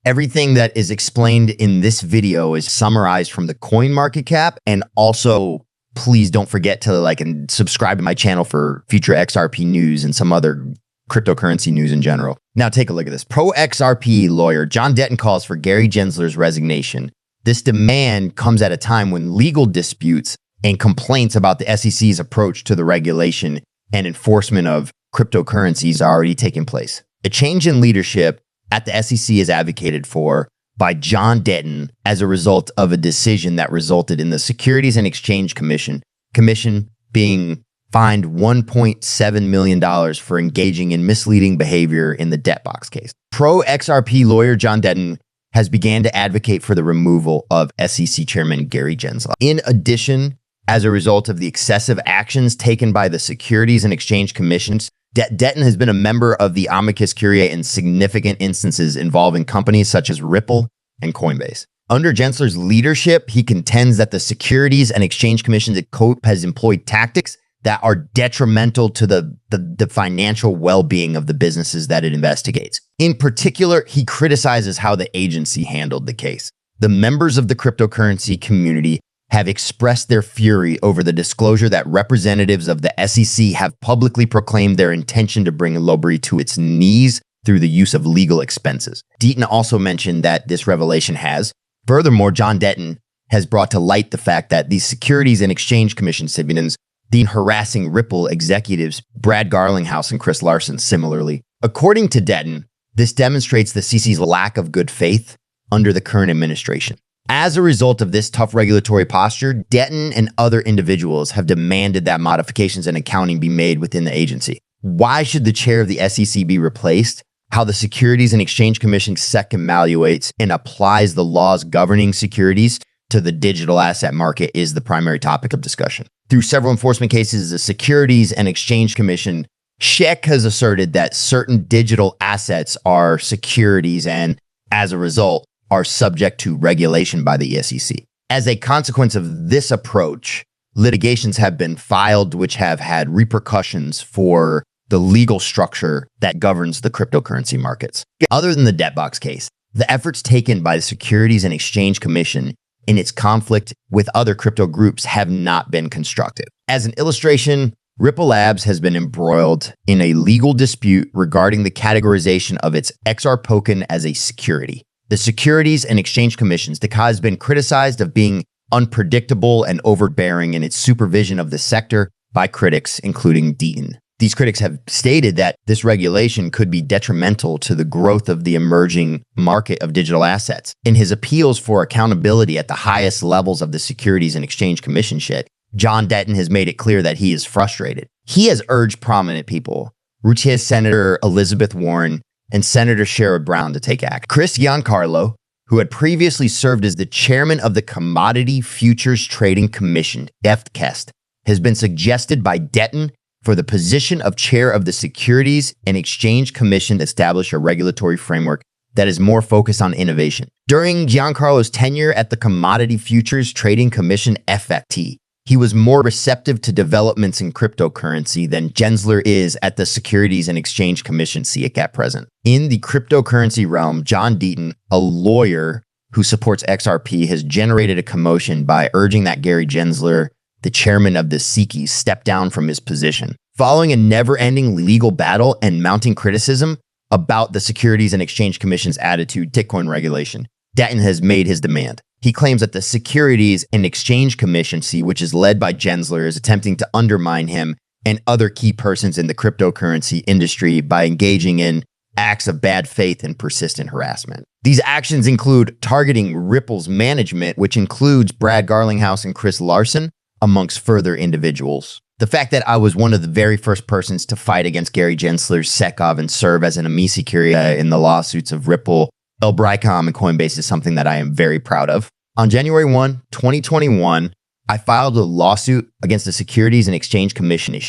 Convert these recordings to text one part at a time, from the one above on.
Everything that is explained in this video is summarized from the coin market cap. And also, please don't forget to like and subscribe to my channel for future XRP news and some other cryptocurrency news in general. Now take a look at this. Pro XRP lawyer John Deaton calls for Gary Gensler's resignation. This demand comes at a time when legal disputes and complaints about the SEC's approach to the regulation and enforcement of cryptocurrencies are already taking place. A change in leadership at the SEC is advocated for by John Deaton as a result of a decision that resulted in the Securities and Exchange Commission being fined $1.7 million for engaging in misleading behavior in the debt box case. Pro XRP lawyer John Deaton has began to advocate for the removal of SEC Chairman Gary Gensler. In addition, as a result of the excessive actions taken by the Securities and Exchange Commissions, Deaton has been a member of the amicus curiae in significant instances involving companies such as Ripple and Coinbase. Under Gensler's leadership, he contends that the Securities and Exchange Commission has employed tactics that are detrimental to the financial well-being of the businesses that it investigates. In particular, he criticizes how the agency handled the case. The members of the cryptocurrency community have expressed their fury over the disclosure that representatives of the SEC have publicly proclaimed their intention to bring Lobry to its knees through the use of legal expenses. Deaton also mentioned that this revelation has. Furthermore, John Deaton has brought to light the fact that the Securities and Exchange Commission civilians been harassing Ripple executives Brad Garlinghouse and Chris Larsen similarly. According to Deaton, this demonstrates the CC's lack of good faith under the current administration. As a result of this tough regulatory posture, Deaton and other individuals have demanded that modifications and accounting be made within the agency. Why should the chair of the SEC be replaced? How the Securities and Exchange Commission evaluates and applies the laws governing securities to the digital asset market is the primary topic of discussion. Through several enforcement cases, the Securities and Exchange Commission, SEC, has asserted that certain digital assets are securities and, as a result, are subject to regulation by the SEC. As a consequence of this approach, litigations have been filed which have had repercussions for the legal structure that governs the cryptocurrency markets. Other than the debt box case, the efforts taken by the Securities and Exchange Commission in its conflict with other crypto groups have not been constructive. As an illustration, Ripple Labs has been embroiled in a legal dispute regarding the categorization of its XR token as a security. The Securities and Exchange Commission has been criticized of being unpredictable and overbearing in its supervision of the sector by critics, including Deaton. These critics have stated that this regulation could be detrimental to the growth of the emerging market of digital assets. In his appeals for accountability at the highest levels of the Securities and Exchange Commission John Deaton has made it clear that he is frustrated. He has urged prominent people, Utah Senator Elizabeth Warren and Senator Sherrod Brown, to take action. Chris Giancarlo, who had previously served as the chairman of the Commodity Futures Trading Commission, FTCET, has been suggested by Deaton for the position of chair of the Securities and Exchange Commission to establish a regulatory framework that is more focused on innovation. During Giancarlo's tenure at the Commodity Futures Trading Commission, FFT, he was more receptive to developments in cryptocurrency than Gensler is at the Securities and Exchange Commission at present. In the cryptocurrency realm, John Deaton, a lawyer who supports XRP, has generated a commotion by urging that Gary Gensler, the chairman of the SEC, step down from his position. Following a never-ending legal battle and mounting criticism about the Securities and Exchange Commission's attitude to Bitcoin regulation, Deaton has made his demand. He claims that the Securities and Exchange Commission, which is led by Gensler, is attempting to undermine him and other key persons in the cryptocurrency industry by engaging in acts of bad faith and persistent harassment. These actions include targeting Ripple's management, which includes Brad Garlinghouse and Chris Larsen, amongst further individuals. The fact that I was one of the very first persons to fight against Gary Gensler's SEC and serve as an amici curiae in the lawsuits of Ripple, Elbricom, and Coinbase is something that I am very proud of. On January 1, 2021, I filed a lawsuit against the Securities and Exchange Commission.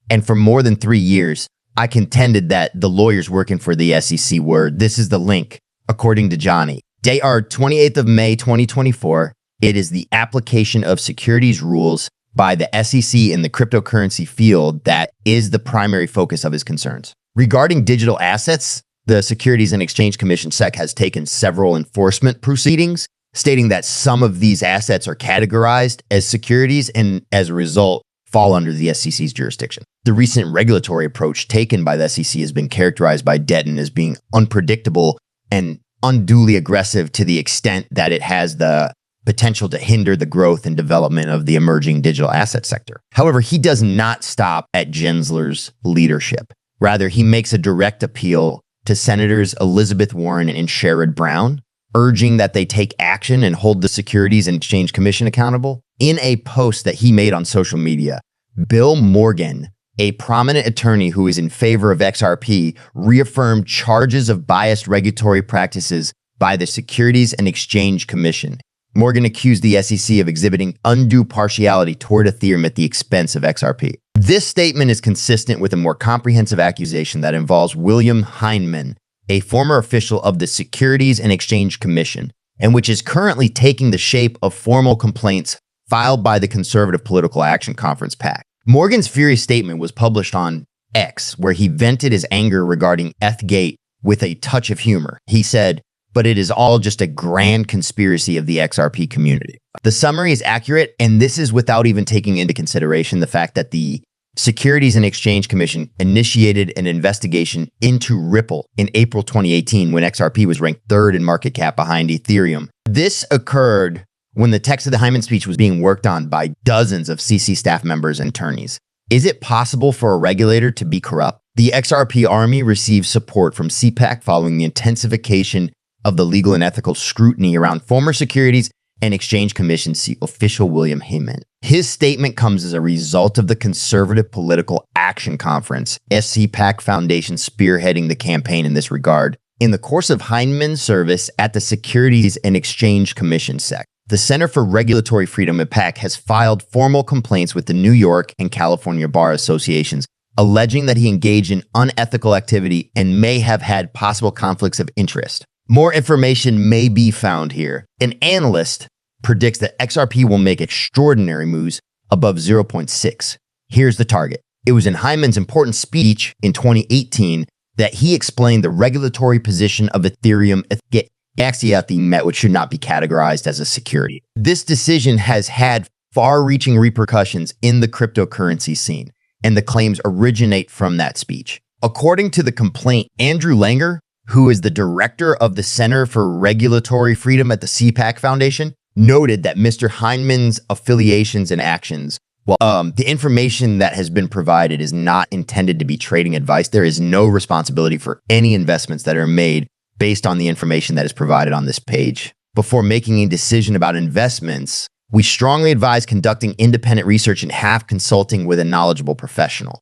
And for more than 3 years, I contended that the lawyers working for the SEC were, this is the link, according to Johnny. Date are 28th of May, 2024. It is the application of securities rules by the SEC in the cryptocurrency field that is the primary focus of his concerns. Regarding digital assets, The Securities and Exchange Commission SEC has taken several enforcement proceedings, stating that some of these assets are categorized as securities and as a result fall under the SEC's jurisdiction. The recent regulatory approach taken by the SEC has been characterized by Deaton as being unpredictable and unduly aggressive to the extent that it has the potential to hinder the growth and development of the emerging digital asset sector. However, he does not stop at Gensler's leadership. Rather, he makes a direct appeal to Senators Elizabeth Warren and Sherrod Brown, urging that they take action and hold the Securities and Exchange Commission accountable. In a post that he made on social media, Bill Morgan, a prominent attorney who is in favor of XRP, reaffirmed charges of biased regulatory practices by the Securities and Exchange Commission. Morgan accused the SEC of exhibiting undue partiality toward Ethereum at the expense of XRP. This statement is consistent with a more comprehensive accusation that involves William Heinemann, a former official of the Securities and Exchange Commission, and which is currently taking the shape of formal complaints filed by the Conservative Political Action Conference PAC. Morgan's furious statement was published on X, where he vented his anger regarding Ethgate with a touch of humor. He said, "But it is all just a grand conspiracy of the XRP community." The summary is accurate, and this is without even taking into consideration the fact that the Securities and Exchange Commission initiated an investigation into Ripple in April 2018 when XRP was ranked third in market cap behind Ethereum. This occurred when the text of the Hyman speech was being worked on by dozens of CC staff members and attorneys. Is it possible for a regulator to be corrupt? The XRP army received support from CPAC following the intensification of the legal and ethical scrutiny around former Securities and Exchange Commission official William Heinemann. His statement comes as a result of the Conservative Political Action Conference, SCPAC Foundation spearheading the campaign in this regard. In the course of Heinemann's service at the Securities and Exchange Commission SEC, the Center for Regulatory Freedom at PAC has filed formal complaints with the New York and California bar associations, alleging that he engaged in unethical activity and may have had possible conflicts of interest. More information may be found here. An analyst predicts that XRP will make extraordinary moves above 0.6. Here's the target. It was in Heinemann's important speech in 2018 that he explained the regulatory position of Ethereum Met, which should not be categorized as a security. This decision has had far-reaching repercussions in the cryptocurrency scene, and the claims originate from that speech. According to the complaint, Andrew Langer, who is the director of the Center for Regulatory Freedom at the CPAC Foundation, noted that Mr. Heinemann's affiliations and actions, the information that has been provided is not intended to be trading advice. There is no responsibility for any investments that are made based on the information that is provided on this page. Before making a decision about investments, we strongly advise conducting independent research and consulting with a knowledgeable professional.